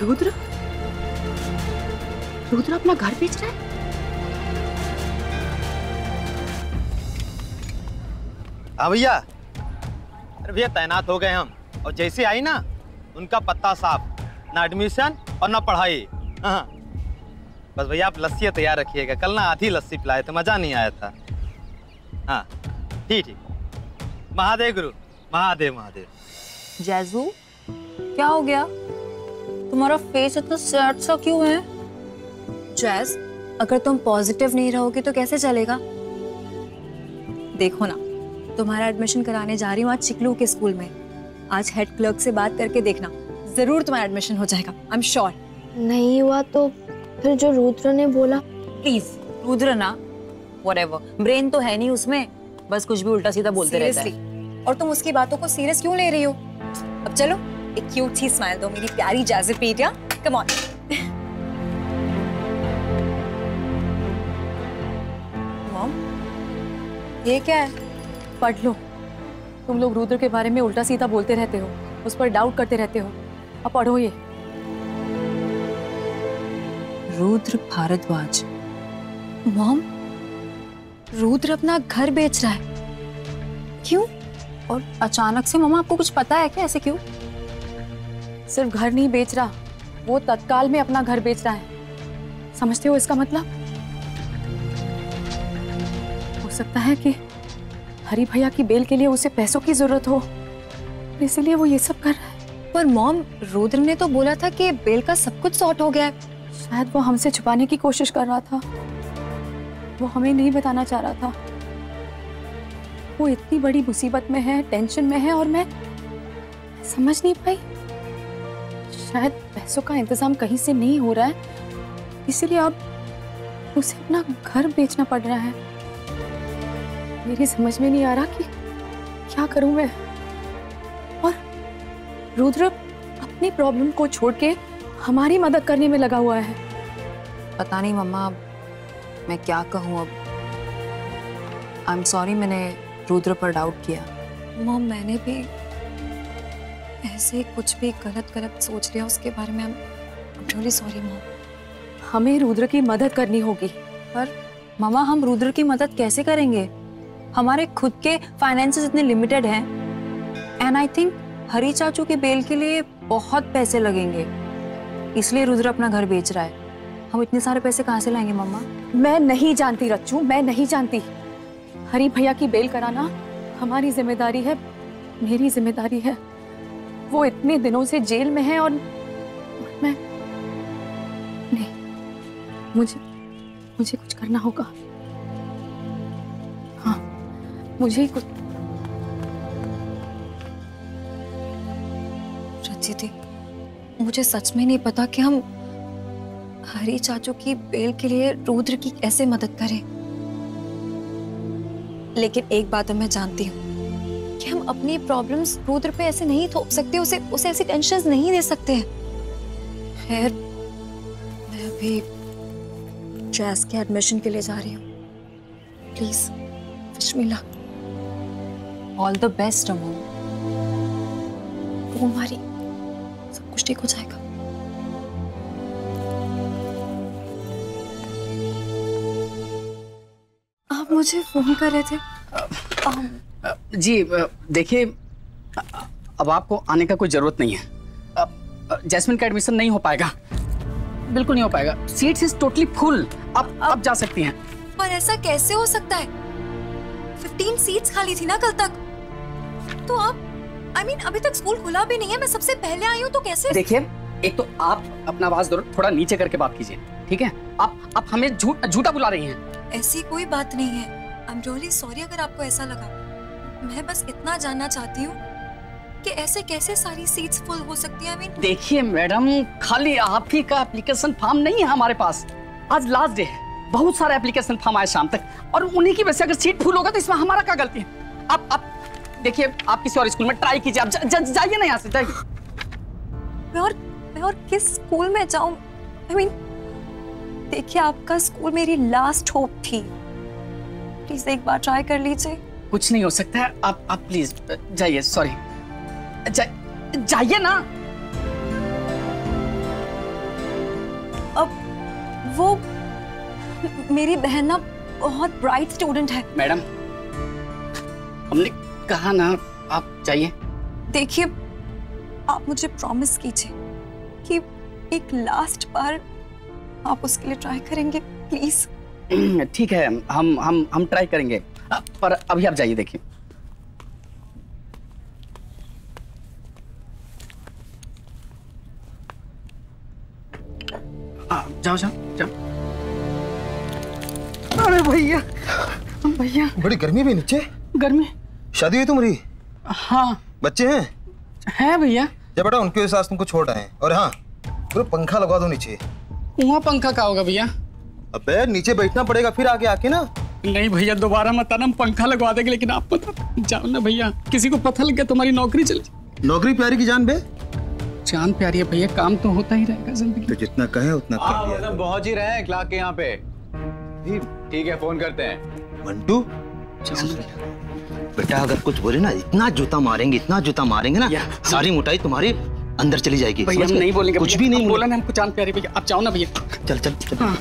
रुद्र रुद्र अपना घर बेच रहा है? हाँ भैया, अरे भैया तैनात हो गए हम, और जैसे आई ना उनका पत्ता साफ, ना एडमिशन और ना पढ़ाई। हाँ बस भैया आप लस्सी तैयार रखिएगा, कल ना आधी लस्सी पिलाए थे, मजा नहीं आया था। हाँ ठीक ठीक। महादेव गुरु, महादेव महादेव। जैजू क्या हो गया? तुम्हारा फेस इतना सैड सा क्यों है? जैज, अगर तुम पॉजिटिव नहीं रहोगे तो कैसे चलेगा? देखो ना, तुम्हारा एडमिशन कराने जा रही हूँ आज चिकलू के स्कूल में। आज हेड क्लर्क से बात करके देखना, जरूर तुम्हारा एडमिशन हो जाएगा, आई एम श्योर। नहीं हुआ तो फिर जो रुद्र ने बोला? प्लीज रुद्र ना, व्हाटएवर, ब्रेन तो है नहीं उसमें, बस कुछ भी उल्टा सीधा बोलते रहता है। और तुम उसकी बातों को सीरियस क्यों ले रही हो? अब चलो एक क्यूट सी स्माइल दो मेरी प्यारी जैज़पीडिया, कम ऑन। मॉम, ये क्या है? पढ़ लो। तुम लोग रुद्र के बारे में उल्टा सीधा बोलते रहते हो, उस पर डाउट करते रहते हो। अब पढ़ो ये। रुद्र भारद्वाज। मॉम, रुद्र अपना घर बेच रहा है? क्यों? और अचानक से मम्मा आपको कुछ पता है क्या? ऐसे क्यों? सिर्फ घर नहीं बेच रहा, वो तत्काल में अपना घर बेच रहा है। समझते हो इसका मतलब? हो सकता है कि हरी भैया की बेल के लिए उसे पैसों की जरूरत हो, इसीलिए वो ये सब कर रहा है। पर मॉम, रुद्र ने तो बोला था कि बेल का सब कुछ सॉर्ट हो गया है। शायद वो हमसे छुपाने की कोशिश कर रहा था, वो हमें नहीं बताना चाह रहा था। वो इतनी बड़ी मुसीबत में है, टेंशन में है, और मैं समझ नहीं पाई। शायद पैसों का इंतजाम कहीं से नहीं हो रहा है, इसीलिए अब उसे अपना घर बेचना पड़ रहा है। मेरी समझ में नहीं आ रहा कि क्या करूं मैं। और रुद्र अपनी प्रॉब्लम को छोड़ के हमारी मदद करने में लगा हुआ है। पता नहीं मम्मा, मैं क्या कहूँ अब। आई एम सॉरी, मैंने रुद्र पर डाउट किया। मॉम, मैंने भी ऐसे कुछ भी गलत सोच लिया उसके बारे में। I am really sorry mom. हमें रुद्र की मदद करनी होगी। पर मामा, हम रुद्र की मदद कैसे करेंगे? हमारे खुद के फाइनेंसेस इतने लिमिटेड हैं, एंड आई थिंक हरी चाचू के बेल के लिए बहुत पैसे लगेंगे, इसलिए रुद्र अपना घर बेच रहा है। हम इतने सारे पैसे कहाँ से लाएंगे मम्मा? मैं नहीं जानती रच्चू, मैं नहीं जानती। हरी भैया की बेल कराना हमारी जिम्मेदारी है, मेरी जिम्मेदारी है। वो इतने दिनों से जेल में है और मैं नहीं, मुझे कुछ करना होगा। हाँ, मुझे ही कुछ। रचिति, मुझे सच में नहीं पता कि हम हरी चाचू की बेल के लिए रुद्र की कैसे मदद करें। लेकिन एक बात तो मैं जानती हूँ कि हम अपनी प्रॉब्लम्स रुद्र पे ऐसे नहीं थोप सकते, उसे ऐसी टेंशन्स नहीं दे सकते। खैर, मैं अभी जैस के एडमिशन के लिए जा रही हूँ। Please wish me luck. All the best Aman. वो हमारी सब कुछ ठीक हो जाएगा। आप मुझे फोन कर रहे थे? जी देखिए, अब आपको आने का कोई जरूरत नहीं है। जैस्मिन का एडमिशन नहीं हो पाएगा, बिल्कुल नहीं हो पाएगा। Seats is totally full. आप जा सकती हैं। पर ऐसा कैसे हो सकता है? 15 सीट्स खाली थी ना कल तक। तो आप I mean, अभी तक स्कूल खुला भी नहीं है, मैं सबसे पहले आई हूँ, तो कैसे? देखिए, एक तो आप अपना आवाज थोड़ा नीचे करके बात कीजिए, ठीक है? आप हमें झूठा बुला रही हैं। ऐसी कोई बात नहीं है। आई एम रियली सॉरी अगर आपको ऐसा लगा। मैं बस इतना जानना चाहती हूँ कि ऐसे कैसे सारी सीट्स फुल हो सकती हैं। I mean, देखिए मैडम, खाली आप ही का एप्लीकेशन फॉर्म नहीं है हमारे पास। आज लास्ट डे है, बहुत सारे एप्लीकेशन फॉर्म आए शाम तक, और उन्हीं की वजह से अगर सीट फुल होगा तो इसमें हमारा क्या गलती है? आप देखिए, आप किसी और स्कूल में ट्राई कीजिए। आप जाइए ना यहाँ से, जाइए। मैं और किस स्कूल में जाऊँ? I mean, देखिए, आपका स्कूल मेरी लास्ट होप थी। प्लीज एक बार ट्राई कर लीजिए। कुछ नहीं हो सकता है। आप प्लीज जाइए। सॉरी, जाइए ना। अब वो मेरी बहन ना बहुत ब्राइट स्टूडेंट है। मैडम, हमने कहा ना, आप जाइए। देखिए, आप मुझे प्रॉमिस कीजिए कि एक लास्ट बार आप उसके लिए ट्राई करेंगे, प्लीज। ठीक है, हम ट्राई करेंगे, पर अभी आप जाइए। देखिए, जाओ जाओ जाओ। अरे भैया, भैया बड़ी गर्मी भी नीचे। गर्मी? शादी हुई तुम्हारी? हाँ। बच्चे हैं? है भैया। जब बेटा उनके साथ तुमको छोड़ आए। और हाँ, पूरा पंखा लगवा दो नीचे। वहाँ पंखा का होगा भैया? अबे नीचे बैठना पड़ेगा फिर आगे आके ना। नहीं भैया, दोबारा मत आना, हम पंखा लगवा देंगे, लेकिन आप मत जाओ ना भैया, किसी को पता लग गया तुम्हारी नौकरी चल। नौकरी प्यारी की जान बे। जान प्यारी है भैया, काम तो होता ही रहेगा जिंदगी। तो जितना कहे उतना कर दिया। मतलब पहुंच ही रहे हैं क्लार्क के यहाँ पे। ठीक है, फोन करते हैं। मंटू, बेटा अगर कुछ बोले ना, इतना जूता मारेंगे ना, सारी मोटाई तुम्हारी अंदर चली जाएगी। भैया हम नहीं बोलेंगे, कुछ भी नहीं बोला ना, हमको जान प्यारी भैया। आप जाओ ना भैया। चल चल चल। हाँ।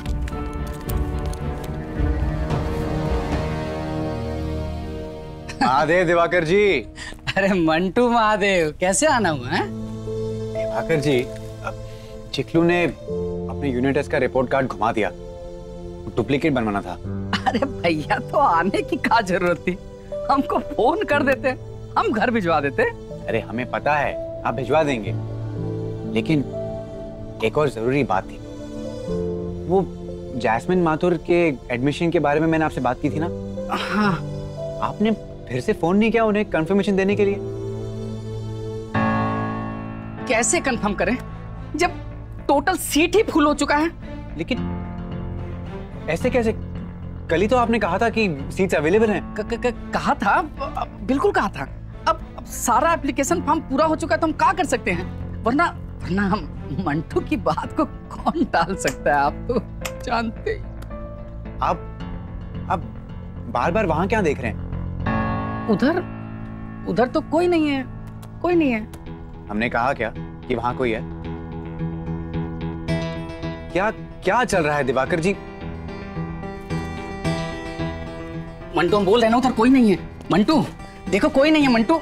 महादेव दिवाकर जी। अरे मंटू महादेव, कैसे आना हुआ है? दिवाकर जी, चिकलू ने अपने यूनिट टेस्ट का रिपोर्ट कार्ड घुमा दिया, डुप्लीकेट बनवाना था। अरे भैया, तो आने की क्या जरूरत थी? हमको फोन कर देते, हम घर भिजवा देते। अरे हमें पता है आप भिजवा देंगे, लेकिन एक और जरूरी बात थी। वो जैस्मिन माथुर के एडमिशन के बारे में मैंने आपसे बात की थी ना। हाँ। आपने फिर से फोन नहीं किया उन्हें कंफर्मेशन देने के लिए? कैसे कंफर्म करें जब टोटल सीट ही फुल हो चुका है? लेकिन ऐसे कैसे? कल ही तो आपने कहा था कि सीट्स अवेलेबल हैं। कहा था, बिल्कुल कहा था। अब सारा एप्लीकेशन फॉर्म पूरा हो चुका है, तो हम क्या कर सकते हैं? वरना हम मंटू की बात को कौन टाल सकता है? आप तो जानते ही। आप बार बार वहां क्या देख रहे हैं? उधर तो कोई नहीं है, कोई नहीं है। हमने कहा क्या कि वहां कोई है? क्या चल रहा है दिवाकर जी? मंटू, हम बोल रहे हैं ना, उधर कोई नहीं है। मंटू देखो, कोई नहीं है मंटू।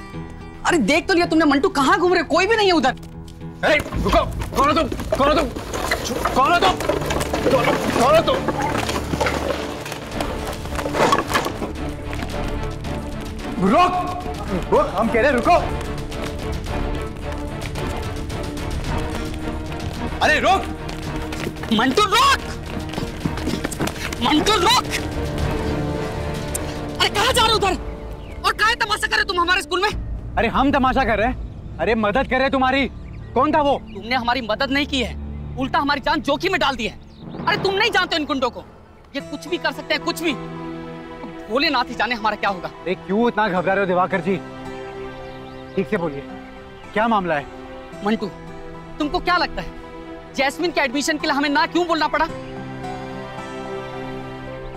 अरे देख तो लिया तुमने, मंटू कहाँ घूम रहे? कोई भी नहीं है उधर। अरे रुको, कौन हो तुम? कौन हो तुम? कौन हो तुम? कौन हो तुम? रुक, हम कह रहे रुको। अरे रुक मंटू, रुक मंटू, रुक। अरे कहाँ जा रहे हो उधर? और कहाँ तमाशा कर रहे तुम हमारे स्कूल में? अरे हम तमाशा कर रहे हैं। अरे मदद कर रहे हैं तुम्हारी। कौन था वो? तुमने हमारी मदद नहीं की है, उल्टा हमारी जान जोखिम में डाल दी है। अरे तुम नहीं जानते इन गुंडों को, ये कुछ भी कर सकते हैं, कुछ भी। भोलेनाथ ही जाने हमारा क्या होगा। अरे क्यों इतना घबरा रहे हो दिवाकर जी? ठीक से बोलिए, क्या मामला है? मंटू, तुमको क्या लगता है जैस्मिन के एडमिशन के लिए हमें ना क्यों बोलना पड़ा?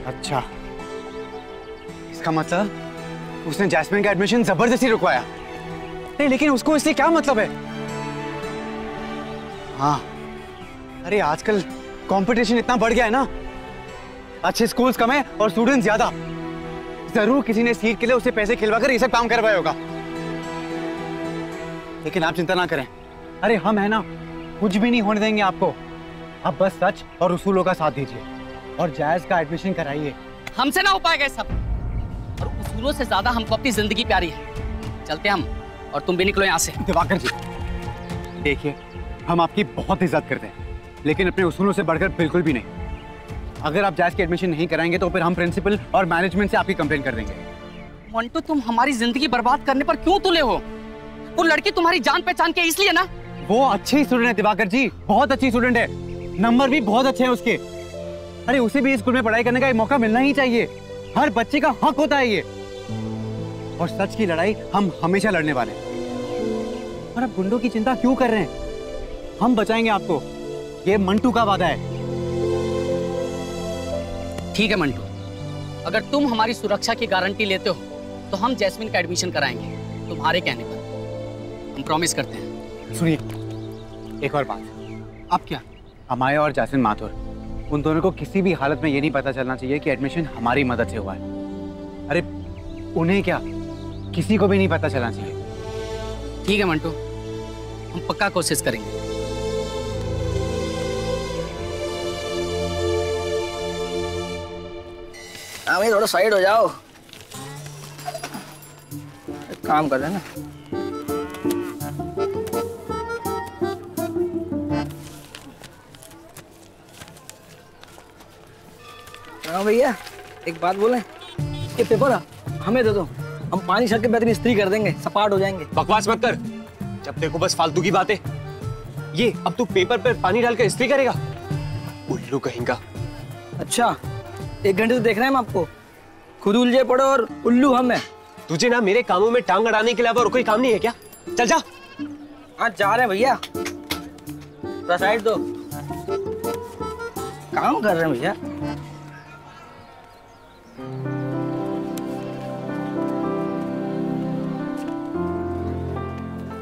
अच्छा, इसका मतलब उसने जैस्मिन का एडमिशन जबरदस्ती रुकवाया। नहीं, लेकिन उसको इससे क्या मतलब है? हाँ, अरे आजकल कंपटीशन इतना बढ़ गया है ना, अच्छे स्कूल्स कम है और स्टूडेंट ज्यादा। जरूर किसी ने सीट के लिए उसे पैसे खिलवाकर ये सब काम करवाया होगा। लेकिन आप चिंता ना करें, अरे हम है ना, कुछ भी नहीं होने देंगे आपको। आप बस सच और उसूलों का साथ दीजिए और जायज का एडमिशन कराइए। हमसे ना हो पाएगा सब, और उसूलों से ज्यादा हमको अपनी जिंदगी प्यारी है। चलते हम, और तुम भी निकलो यहाँ से। दिवाकर जी देखिए, हम आपकी बहुत इज्जत करते हैं, लेकिन अपने उसूलों से बढ़कर बिल्कुल भी नहीं। अगर आप जायज की एडमिशन नहीं कराएंगे तो फिर हम प्रिंसिपल और मैनेजमेंट से आपकी कंप्लेन कर देंगे। मंटू, तुम हमारी जिंदगी बर्बाद करने पर क्यों तुले हो? वो लड़की तुम्हारी जान पहचान के इसलिए ना। वो अच्छी स्टूडेंट है दिवाकर जी, बहुत अच्छी स्टूडेंट है, नंबर भी बहुत अच्छे हैं उसके। अरे उसे भी स्कूल में पढ़ाई करने का एक मौका मिलना ही चाहिए। हर बच्चे का हक होता है ये। और सच की लड़ाई हम हमेशा लड़ने वाले हैं। और अब गुंडों की चिंता क्यों कर रहे हैं? हम बचाएंगे आपको, ये मंटू का वादा है। ठीक है मंटू, अगर तुम हमारी सुरक्षा की गारंटी लेते हो तो हम जैस्मिन का एडमिशन कराएंगे तुम्हारे कहने पर। हम प्रॉमिस करते हैं। सुनिए, एक और बात। अब क्या? अमाया और जासिन माथुर, उन दोनों को किसी भी हालत में ये नहीं पता चलना चाहिए कि एडमिशन हमारी मदद से हुआ है। अरे उन्हें क्या, किसी को भी नहीं पता चलना चाहिए। ठीक है मंटू, हम पक्का कोशिश करेंगे। हाँ भाई, थोड़ा साइड हो जाओ, काम कर रहे हैं ना। हाँ भैया, एक बात बोले, ये पेपर हमें दे दो, हम पानी छक के बेहतरीन इस्त्री कर देंगे, सपाट हो जाएंगे। बकवास मत कर, जब देखो बस फालतू की बातें। ये अब तू पेपर पर पानी डालकर इस्त्री करेगा? उल्लू कहेगा। अच्छा, 1 घंटे से देख रहे हैं हम आपको, खुद उलझे पड़ो और उल्लू हम हैं। तुझे ना मेरे कामों में टांग अड़ाने के अलावा और कोई काम नहीं है क्या? चल जा। हाँ जा रहे हैं भैया, थोड़ा साइड दो, काम कर रहे हैं भैया।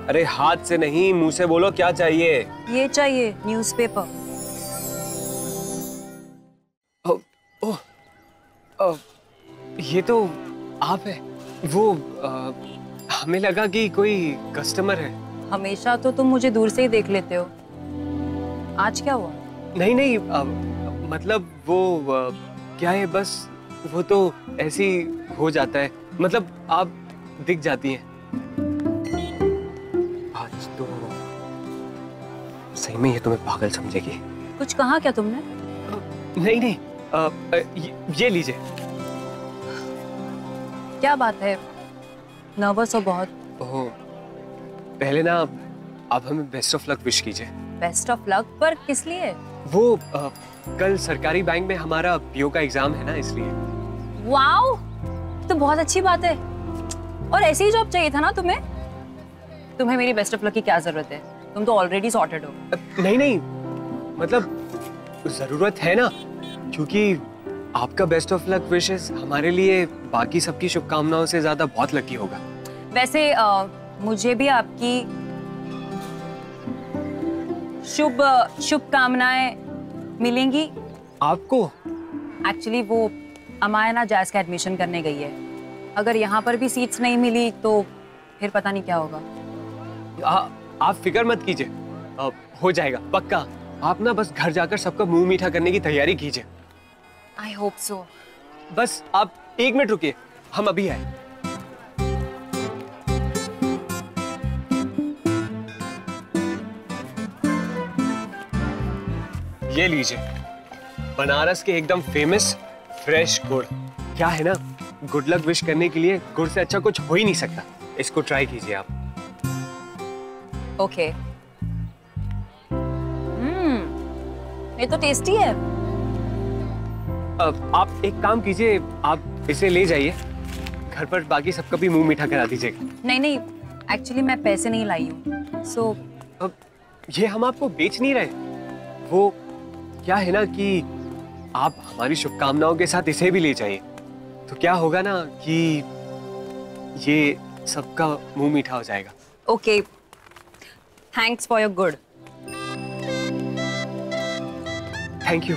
अरे हाथ से नहीं, मुंह से बोलो क्या चाहिए। ये चाहिए न्यूज़पेपर। ये तो आप है। वो हमें लगा कि कोई कस्टमर है। हमेशा तो तुम मुझे दूर से ही देख लेते हो, आज क्या हुआ? नहीं नहीं, मतलब वो क्या है, बस वो तो ऐसे ही हो जाता है, मतलब आप दिख जाती हैं। आज तो सही में ये तुम्हें पागल समझेगी। कुछ कहा क्या तुमने? नहीं नहीं, ये लीजिए। क्या बात है, नर्वस हो बहुत? ओह, पहले ना आप हमें बेस्ट ऑफ लक विश कीजिए। Best of luck? पर किस लिए? वो कल सरकारी बैंक में हमारा पीओ का एग्जाम है ना, इसलिए। वाओ, तो बहुत अच्छी बात है। और ऐसी ही जॉब चाहिए था ना तुम्हें? तुम्हें मेरी बेस्ट ऑफ लक की क्या जरूरत है, तुम तो ऑलरेडी सॉर्टेड हो। नहीं नहीं, मतलब जरूरत है ना, क्योंकि आपका बेस्ट ऑफ लक विशेस हमारे लिए बाकी सबकी शुभकामनाओं से ज्यादा बहुत लकी होगा। वैसे मुझे भी आपकी शुभकामनाएं मिलेंगी। आपको? एक्चुअली वो अमाया ना जैज़ का एडमिशन करने गई है, अगर यहाँ पर भी सीट्स नहीं मिली तो फिर पता नहीं क्या होगा। आप फिक्र मत कीजिए, हो जाएगा पक्का। आप ना बस घर जाकर सबका मुंह मीठा करने की तैयारी कीजिए। I hope so. बस आप 1 मिनट रुकिए, हम अभी आए। ये लीजिए, बनारस के एकदम फेमस फ्रेश गुड़। क्या है ना, गुड लक विश करने के लिए गुड़ से अच्छा कुछ हो ही नहीं सकता। इसको ट्राई कीजिए आप। ओके। ये तो टेस्टी है। आप एक काम कीजिए, आप इसे ले जाइए, घर पर बाकी सबका भी मुंह मीठा करा दीजिएगा। नहीं नहीं, एक्चुअली मैं पैसे नहीं लाई हूँ, सो ये हम आपको बेच नहीं रहे। वो क्या है ना कि आप हमारी शुभकामनाओं के साथ इसे भी ले जाइए, तो क्या होगा ना कि ये सबका मुंह मीठा हो जाएगा। Okay, thanks for your good. Thank you.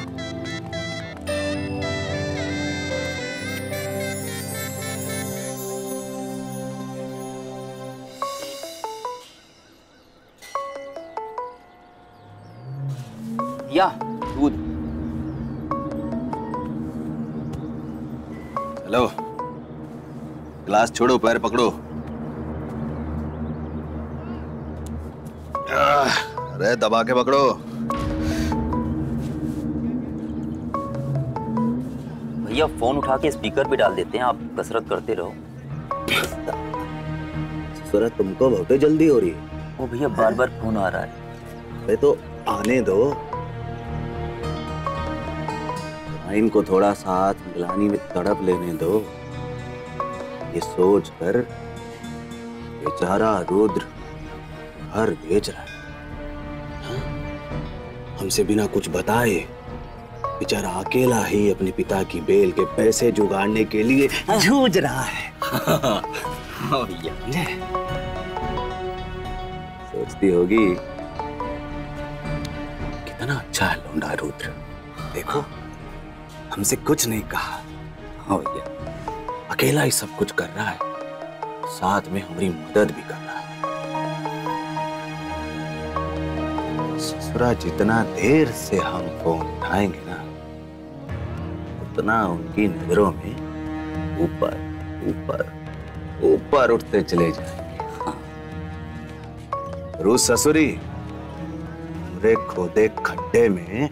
या दूध। हेलो, ग्लास छोड़ो, पैर पकड़ो। अरे दबा के पकड़ो। भैया फोन उठा के स्पीकर पे डाल देते हैं, आप कसरत करते रहो। सूरज, तुमको बहुत जल्दी हो रही है। वो भैया बार बार फोन आ रहा है। अरे तो आने दो, इनको थोड़ा साथ मिलानी में तड़प लेने दो। ये सोच कर बेचारा रुद्र घर बेच रहा है, हाँ? हमसे बिना कुछ बताए बेचारा अकेला ही अपने पिता की बेल के पैसे जुगाड़ने के लिए जूझ रहा है। सोचती होगी कितना अच्छा है लौंडा रुद्र। देखो हमसे कुछ नहीं कहा। हाँ भैया, अकेला ही सब कुछ कर रहा है, साथ में हमारी मदद भी कर रहा है। ससुरा जितना देर से हम फोन उठाएंगे ना, उतना उनकी नजरों में ऊपर ऊपर ऊपर उठते चले जाएंगे। हाँ। रू ससुरी, हमरे खोदे खड्डे में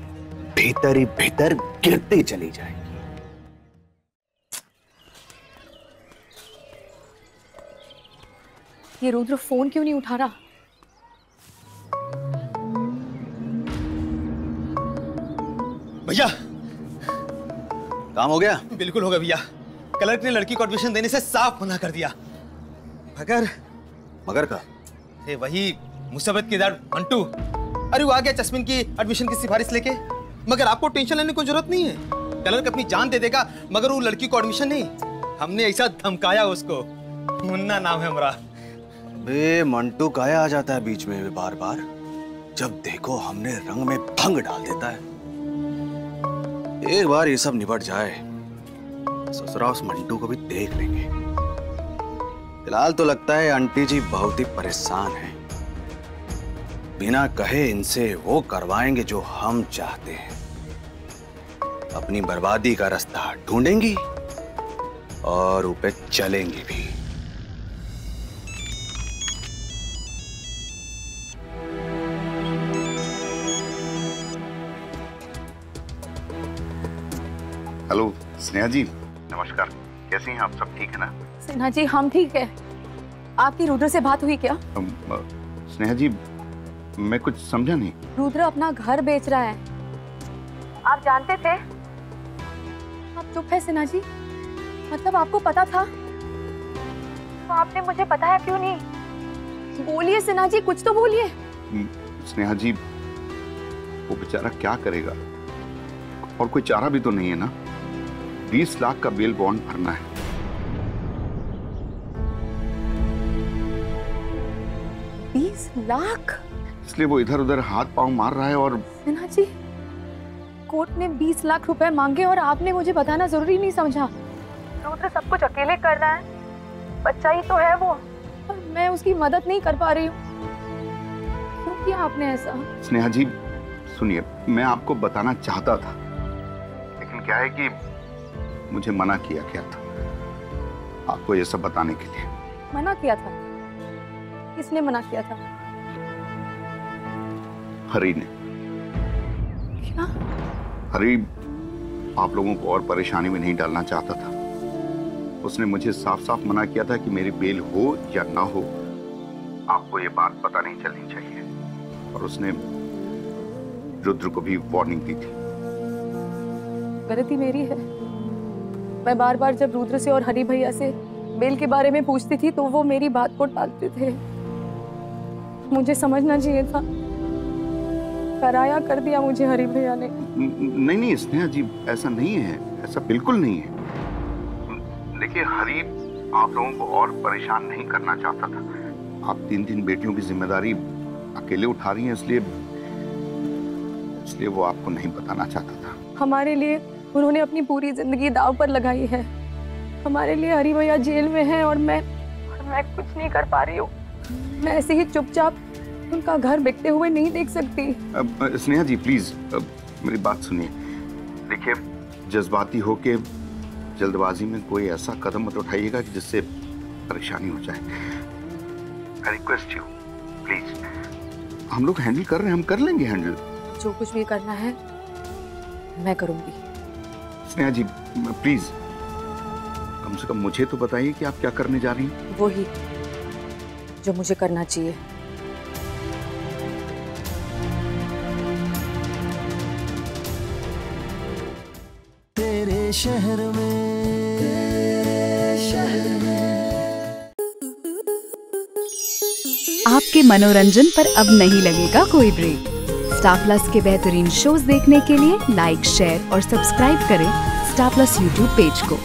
भीतर ही भीतर गिरती चली जाएगी। ये रुद्र फोन क्यों नहीं उठा रहा? भैया काम हो गया? बिल्कुल हो गया भैया। क्लर्क ने लड़की को एडमिशन देने से साफ मना कर दिया। मगर का? वही मुसीबत के दर मंटू। अरे वो आ गया जस्मिन की एडमिशन की सिफारिश लेके। मगर आपको टेंशन लेने की जरूरत नहीं है, क्लर्क अपनी जान दे देगा, मगर वो लड़की को एडमिशन नहीं। हमने ऐसा धमकाया उसको। मुन्ना नाम है हमारा। बे मंटू काया आ जाता है बीच में बार बार, जब देखो हमने रंग में भंग डाल देता है। एक बार ये सब निपट जाए, ससुरा उस मंटू को भी देख लेंगे। फिलहाल तो लगता है आंटी जी बहुत ही परेशान हैं। बिना कहे इनसे वो करवाएंगे जो हम चाहते हैं। अपनी बर्बादी का रास्ता ढूंढेंगी और ऊपर चलेंगी भी। हेलो स्नेहा जी, नमस्कार। कैसी हैं आप? सब ठीक है ना? सिन्हा जी हम ठीक है। आपकी रुद्र से बात हुई क्या? स्नेहा जी मैं कुछ समझा नहीं। रुद्र अपना घर बेच रहा है, आप जानते थे? आप चुप है सिन्हा जी, मतलब आपको पता था तो आपने मुझे बताया क्यों नहीं? बोलिए सिन्हा जी, कुछ तो बोलिए। स्नेहा जी वो बेचारा क्या करेगा, और कोई चारा भी तो नहीं है ना। 20 लाख का बेल बॉन्ड भरना है। 20 लाख? इसलिए वो इधर उधर हाथ पांव मार रहा है। और सिन्हा जी, कोर्ट ने 20 लाख रुपए मांगे और आपने मुझे बताना जरूरी नहीं समझा। रुद्र सब कुछ अकेले कर रहा है, बच्चा ही तो है वो, और मैं उसकी मदद नहीं कर पा रही हूँ। क्यों किया आपने ऐसा? स्नेहा जी सुनिए, मैं आपको बताना चाहता था, लेकिन क्या है कि मुझे मना किया गया था आपको ये सब बताने के लिए। मना किया था? किसने मना किया था? हरी ने। क्या? हरी आप लोगों को और परेशानी में नहीं डालना चाहता था। उसने मुझे साफ साफ मना किया था कि मेरी बेल हो या ना हो, आपको ये बात पता नहीं चलनी चाहिए। और उसने रुद्र को भी वार्निंग दी थी। गलती मेरी है। मैं बार बार जब रुद्र से और हरी भैया से बेल के बारे में पूछती थी तो वो मेरी बात को टालते थे। मुझे समझना चाहिए था, कराया कर दिया मुझे हरी भैया ने। नहीं नहीं स्नेहा जी, ऐसा नहीं है, ऐसा बिल्कुल नहीं है। देखिए हरी आप लोगों को और परेशान नहीं करना चाहता था। आप 3 बेटियों की जिम्मेदारी अकेले उठा रही हैं, इसलिए वो आपको नहीं बताना चाहता था। हमारे लिए उन्होंने अपनी पूरी जिंदगी दांव पर लगाई है। हमारे लिए हरी भैया जेल में है और मैं कुछ नहीं कर पा रही हूँ। मैं ऐसे ही चुपचाप उनका घर बिकते हुए नहीं देख सकती। स्नेहा जी प्लीज मेरी बात सुनिए। देखिए जज्बाती होके जल्दबाजी में कोई ऐसा कदम मत उठाइएगा कि जिससे परेशानी हो जाए। I request you please. हम लोग हैंडल कर रहे हैं, हम कर लेंगे हैंडल। जो कुछ भी करना है मैं करूंगी। स्नेहा जी प्लीज कम से कम मुझे तो बताइए कि आप क्या करने जा रही हैं। वो ही जो मुझे करना चाहिए। तेरे शहर में, तेरे शहर में। आपके मनोरंजन पर अब नहीं लगेगा कोई ब्रेक। स्टार प्लस के बेहतरीन शोज देखने के लिए लाइक, शेयर और सब्सक्राइब करें स्टार प्लस यूट्यूब पेज को।